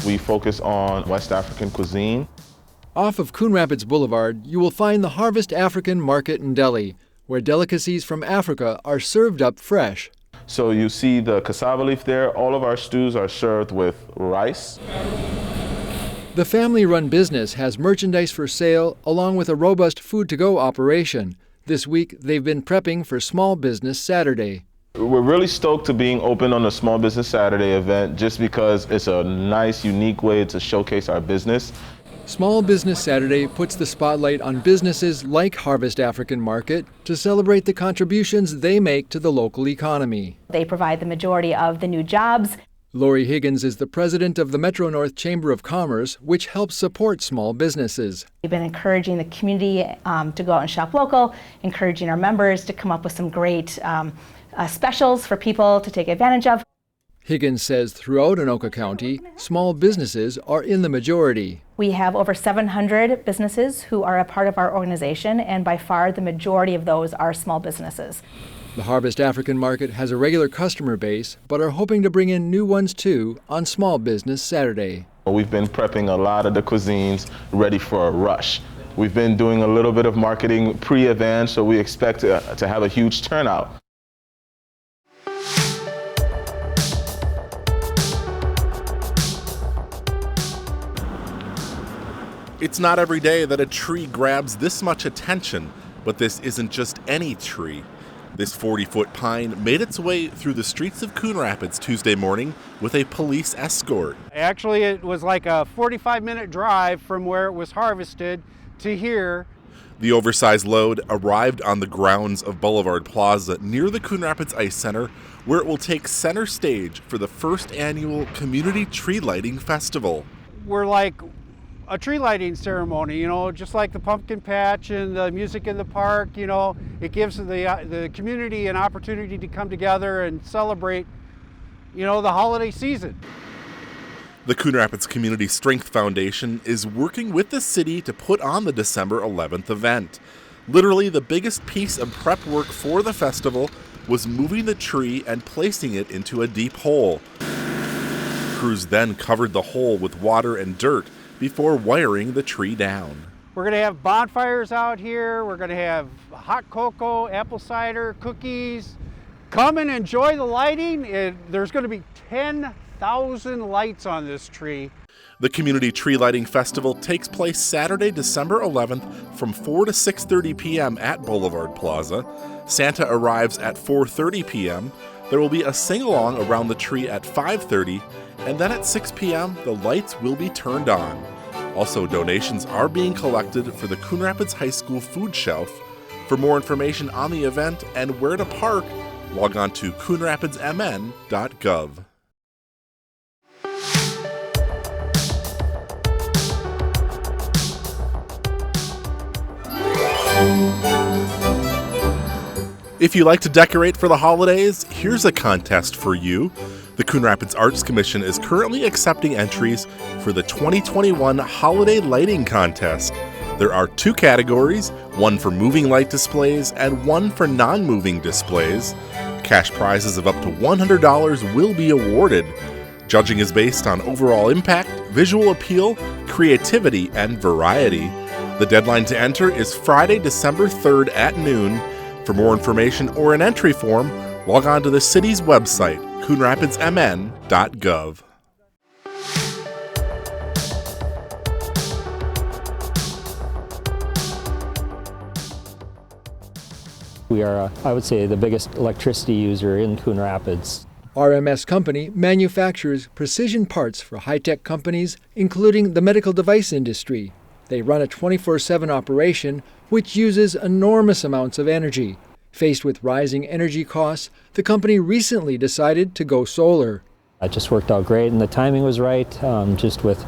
We focus on West African cuisine. Off of Coon Rapids Boulevard, you will find the Harvest African Market and Deli, where delicacies from Africa are served up fresh. So you see the cassava leaf there. All of our stews are served with rice. The family-run business has merchandise for sale along with a robust food-to-go operation. This week, they've been prepping for Small Business Saturday. We're really stoked to being open on the Small Business Saturday event just because it's a nice, unique way to showcase our business. Small Business Saturday puts the spotlight on businesses like Harvest African Market to celebrate the contributions they make to the local economy. They provide the majority of the new jobs. Lori Higgins is the president of the Metro North Chamber of Commerce, which helps support small businesses. We've been encouraging the community to go out and shop local, encouraging our members to come up with some great specials for people to take advantage of. Higgins says throughout Anoka County, small businesses are in the majority. We have over 700 businesses who are a part of our organization, and by far the majority of those are small businesses. The Harvest African Market has a regular customer base, but are hoping to bring in new ones too on Small Business Saturday. We've been prepping a lot of the cuisines ready for a rush. We've been doing a little bit of marketing pre-event, so we expect to have a huge turnout. It's not every day that a tree grabs this much attention, but this isn't just any tree. This 40-foot pine made its way through the streets of Coon Rapids Tuesday morning with a police escort. Actually, it was like a 45-minute drive from where it was harvested to here. The oversized load arrived on the grounds of Boulevard Plaza near the Coon Rapids Ice Center, where it will take center stage for the first annual Community Tree Lighting Festival. We're like a tree lighting ceremony, just like the pumpkin patch and the music in the park. It gives the community an opportunity to come together and celebrate, the holiday season. The Coon Rapids Community Strength Foundation is working with the city to put on the December 11th event. Literally, the biggest piece of prep work for the festival was moving the tree and placing it into a deep hole. Crews then covered the hole with water and dirt before wiring the tree down. We're going to have bonfires out here. We're going to have hot cocoa, apple cider, cookies. Come and enjoy the lighting. There's going to be 10,000 lights on this tree. The Community Tree Lighting Festival takes place Saturday, December 11th from 4 to 6:30 p.m. at Boulevard Plaza. Santa arrives at 4:30 p.m. There will be a sing-along around the tree at 5:30, and then at 6 p.m. the lights will be turned on. Also, donations are being collected for the Coon Rapids High School food shelf. For more information on the event and where to park, log on to coonrapidsmn.gov. If you like to decorate for the holidays, here's a contest for you. The Coon Rapids Arts Commission is currently accepting entries for the 2021 Holiday Lighting Contest. There are 2 categories, one for moving light displays and one for non-moving displays. Cash prizes of up to $100 will be awarded. Judging is based on overall impact, visual appeal, creativity, and variety. The deadline to enter is Friday, December 3rd at noon. For more information or an entry form, log on to the city's website, coonrapidsmn.gov. We are, I would say, the biggest electricity user in Coon Rapids. RMS Company manufactures precision parts for high-tech companies, including the medical device industry. They run a 24/7 operation, which uses enormous amounts of energy. Faced with rising energy costs, the company recently decided to go solar. It just worked out great, and the timing was right, just with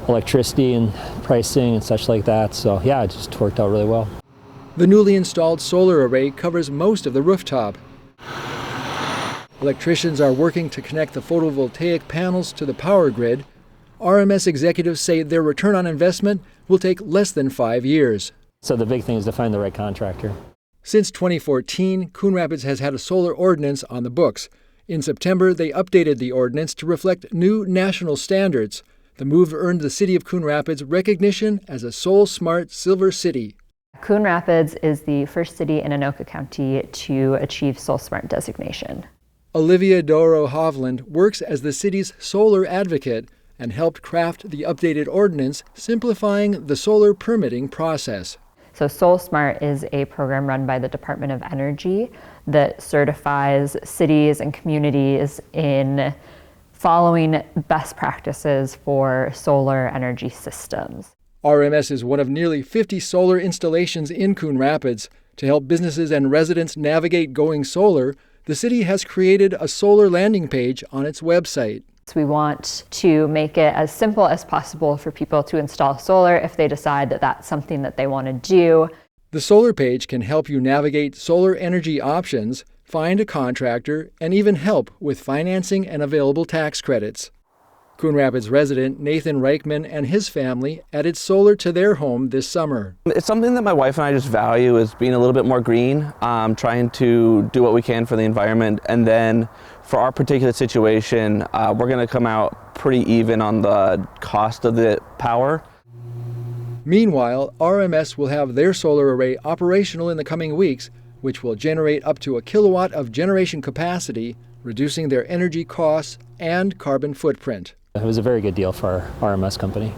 electricity and pricing and such like that. So yeah, it just worked out really well. The newly installed solar array covers most of the rooftop. Electricians are working to connect the photovoltaic panels to the power grid. RMS executives say their return on investment will take less than 5 years. So the big thing is to find the right contractor. Since 2014, Coon Rapids has had a solar ordinance on the books. In September, they updated the ordinance to reflect new national standards. The move earned the city of Coon Rapids recognition as a Soul Smart Silver City. Coon Rapids is the first city in Anoka County to achieve Soul Smart designation. Olivia Doro Hovland works as the city's solar advocate and helped craft the updated ordinance, simplifying the solar permitting process. So Soul Smart is a program run by the Department of Energy that certifies cities and communities in following best practices for solar energy systems. RMS is one of nearly 50 solar installations in Coon Rapids. To help businesses and residents navigate going solar, the city has created a solar landing page on its website. So we want to make it as simple as possible for people to install solar if they decide that that's something that they want to do. The solar page can help you navigate solar energy options, find a contractor, and even help with financing and available tax credits. Coon Rapids resident Nathan Reichman and his family added solar to their home this summer. It's something that my wife and I just value, is being a little bit more green, trying to do what we can for the environment. And then for our particular situation, we're going to come out pretty even on the cost of the power. Meanwhile, RMS will have their solar array operational in the coming weeks, which will generate up to a kilowatt of generation capacity, reducing their energy costs and carbon footprint. It was a very good deal for our RMS company.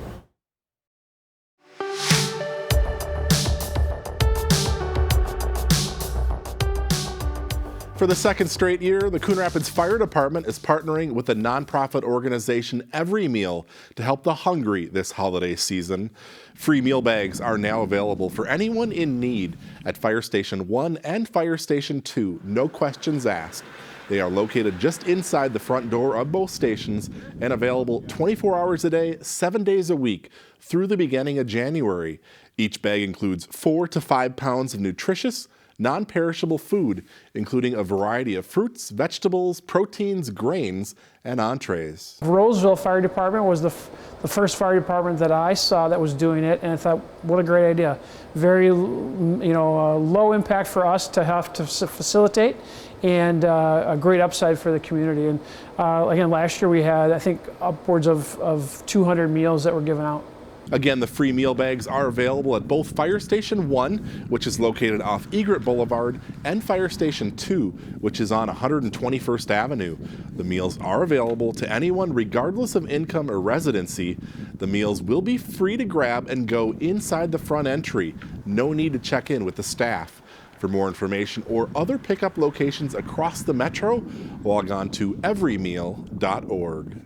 For the second straight year, the Coon Rapids Fire Department is partnering with the nonprofit organization Every Meal to help the hungry this holiday season. Free meal bags are now available for anyone in need at Fire Station 1 and Fire Station 2, no questions asked. They are located just inside the front door of both stations and available 24 hours a day, 7 days a week through the beginning of January. Each bag includes 4 to 5 pounds of nutritious, non-perishable food, including a variety of fruits, vegetables, proteins, grains, and entrees. Roseville Fire Department was the first fire department that I saw that was doing it, and I thought, what a great idea. Very, low impact for us to have to facilitate, and a great upside for the community. And again, last year we had, I think, upwards of 200 meals that were given out. Again, the free meal bags are available at both Fire Station 1, which is located off Egret Boulevard, and Fire Station 2, which is on 121st Avenue. The meals are available to anyone regardless of income or residency. The meals will be free to grab and go inside the front entry. No need to check in with the staff. For more information or other pickup locations across the metro, log on to everymeal.org.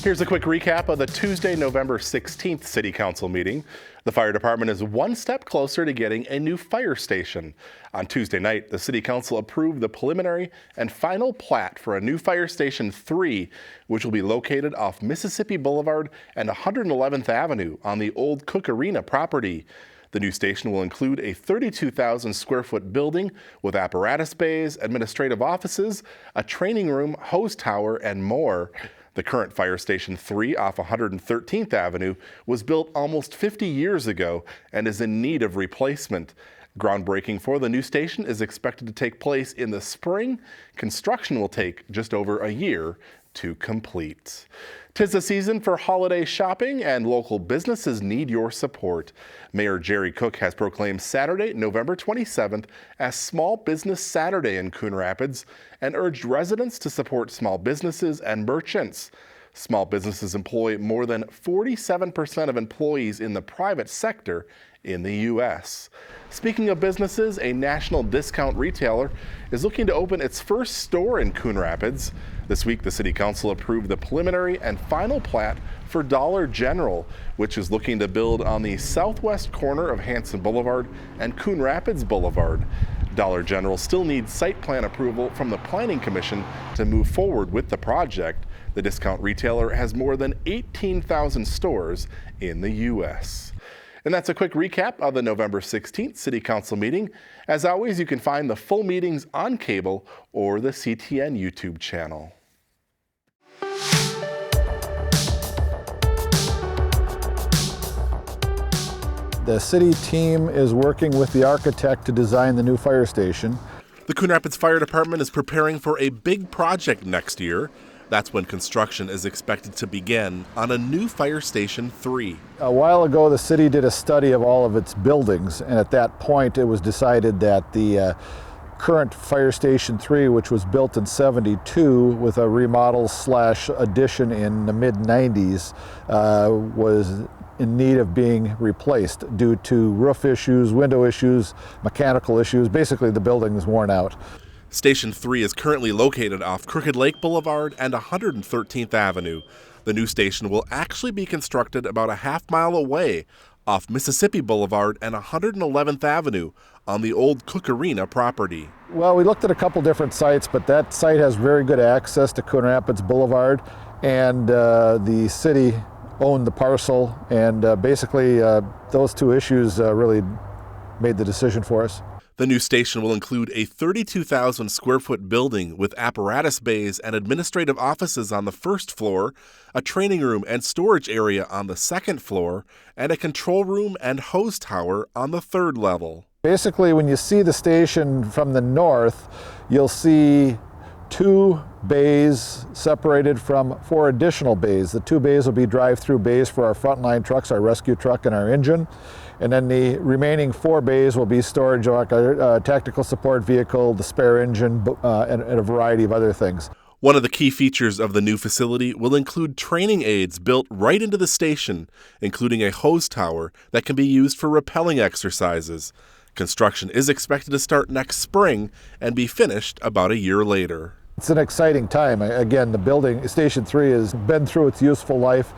Here's a quick recap of the Tuesday, November 16th City Council meeting. The fire department is one step closer to getting a new fire station. On Tuesday night, the City Council approved the preliminary and final plat for a new Fire Station 3, which will be located off Mississippi Boulevard and 111th Avenue on the old Cook Arena property. The new station will include a 32,000 square foot building with apparatus bays, administrative offices, a training room, hose tower, and more. The current Fire Station 3 off 113th Avenue was built almost 50 years ago and is in need of replacement. Groundbreaking for the new station is expected to take place in the spring. Construction will take just over a year to complete. 'Tis the season for holiday shopping, and local businesses need your support. Mayor Jerry Cook has proclaimed Saturday, November 27th as Small Business Saturday in Coon Rapids and urged residents to support small businesses and merchants. Small businesses employ more than 47% of employees in the private sector in the U.S. Speaking of businesses, a national discount retailer is looking to open its first store in Coon Rapids. This week, the City Council approved the preliminary and final plat for Dollar General, which is looking to build on the southwest corner of Hanson Boulevard and Coon Rapids Boulevard. Dollar General still needs site plan approval from the Planning Commission to move forward with the project. The discount retailer has more than 18,000 stores in the U.S. And that's a quick recap of the November 16th City Council meeting. As always, you can find the full meetings on cable or the CTN YouTube channel. The city team is working with the architect to design the new fire station. The Coon Rapids Fire Department is preparing for a big project next year. That's when construction is expected to begin on a new Fire Station 3. A while ago, the city did a study of all of its buildings, and at that point it was decided that the current Fire Station 3, which was built in '72 with a remodel / addition in the mid-'90s, was in need of being replaced due to roof issues, window issues, mechanical issues. Basically, the building is worn out. Station 3 is currently located off Crooked Lake Boulevard and 113th Avenue. The new station will actually be constructed about a half-mile away off Mississippi Boulevard and 111th Avenue on the old Cook Arena property. Well, we looked at a couple different sites, but that site has very good access to Coon Rapids Boulevard, and the city owned the parcel, and basically those two issues really made the decision for us. The new station will include a 32,000 square foot building with apparatus bays and administrative offices on the first floor, a training room and storage area on the second floor, and a control room and hose tower on the third level. Basically, when you see the station from the north, you'll see 2 bays separated from 4 additional bays. The 2 bays will be drive-through bays for our frontline trucks, our rescue truck and our engine. And then the remaining 4 bays will be storage like a tactical support vehicle, the spare engine, and a variety of other things. One of the key features of the new facility will include training aids built right into the station, including a hose tower that can be used for rappelling exercises. Construction is expected to start next spring and be finished about a year later. It's an exciting time. Again, the building, Station 3, has been through its useful life,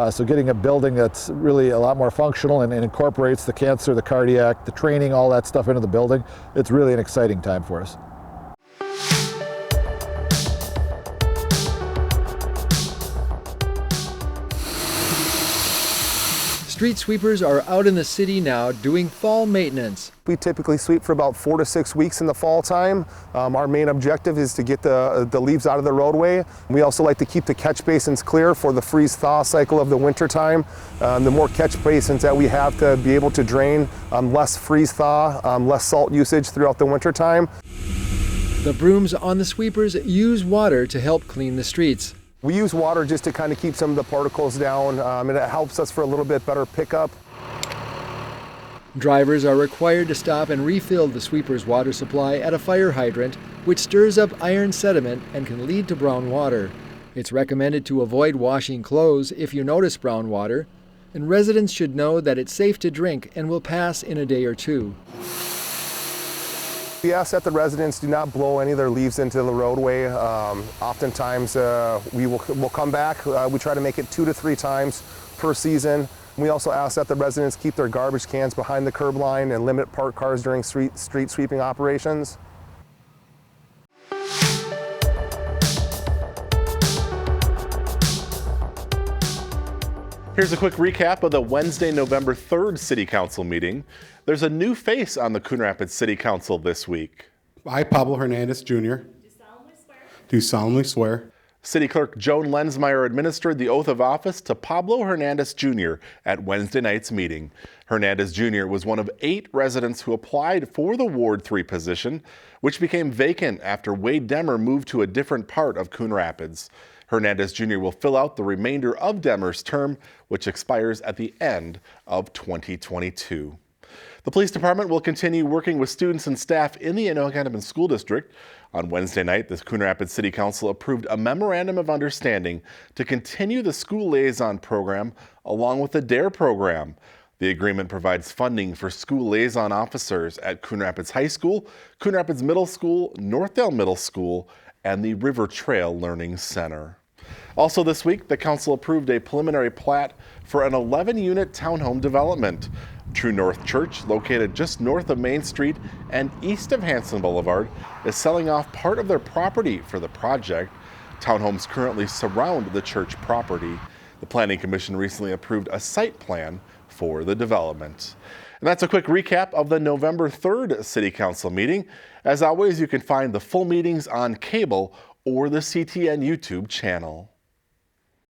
so getting a building that's really a lot more functional and incorporates the cancer, the cardiac, the training, all that stuff into the building, it's really an exciting time for us. Street sweepers are out in the city now doing fall maintenance. We typically sweep for about 4 to 6 weeks in the fall time. Our main objective is to get the leaves out of the roadway. We also like to keep the catch basins clear for the freeze-thaw cycle of the winter time. The more catch basins that we have to be able to drain, less freeze-thaw, less salt usage throughout the winter time. The brooms on the sweepers use water to help clean the streets. We use water just to kind of keep some of the particles down, and it helps us for a little bit better pickup. Drivers are required to stop and refill the sweeper's water supply at a fire hydrant, which stirs up iron sediment and can lead to brown water. It's recommended to avoid washing clothes if you notice brown water, and residents should know that it's safe to drink and will pass in a day or 2. We ask that the residents do not blow any of their leaves into the roadway. Oftentimes we'll come back. We try to make it 2 to 3 times per season. We also ask that the residents keep their garbage cans behind the curb line and limit parked cars during street sweeping operations. Here's a quick recap of the Wednesday, November 3rd City Council meeting. There's a new face on the Coon Rapids City Council this week. I, Pablo Hernandez Jr. Do solemnly swear. City Clerk Joan Lensmeyer administered the oath of office to Pablo Hernandez Jr. at Wednesday night's meeting. Hernandez Jr. was one of 8 residents who applied for the Ward 3 position, which became vacant after Wade Demmer moved to a different part of Coon Rapids. Hernandez Jr. will fill out the remainder of Demmer's term, which expires at the end of 2022. The police department will continue working with students and staff in the Anoka School District. On Wednesday night, the Coon Rapids City Council approved a memorandum of understanding to continue the school liaison program along with the DARE program. The agreement provides funding for school liaison officers at Coon Rapids High School, Coon Rapids Middle School, Northdale Middle School, and the River Trail Learning Center. Also this week, the council approved a preliminary plat for an 11-unit townhome development. True North Church, located just north of Main Street and east of Hanson Boulevard, is selling off part of their property for the project. Townhomes currently surround the church property. The Planning Commission recently approved a site plan for the development. And that's a quick recap of the November 3rd City Council meeting. As always, you can find the full meetings on cable or the CTN YouTube channel.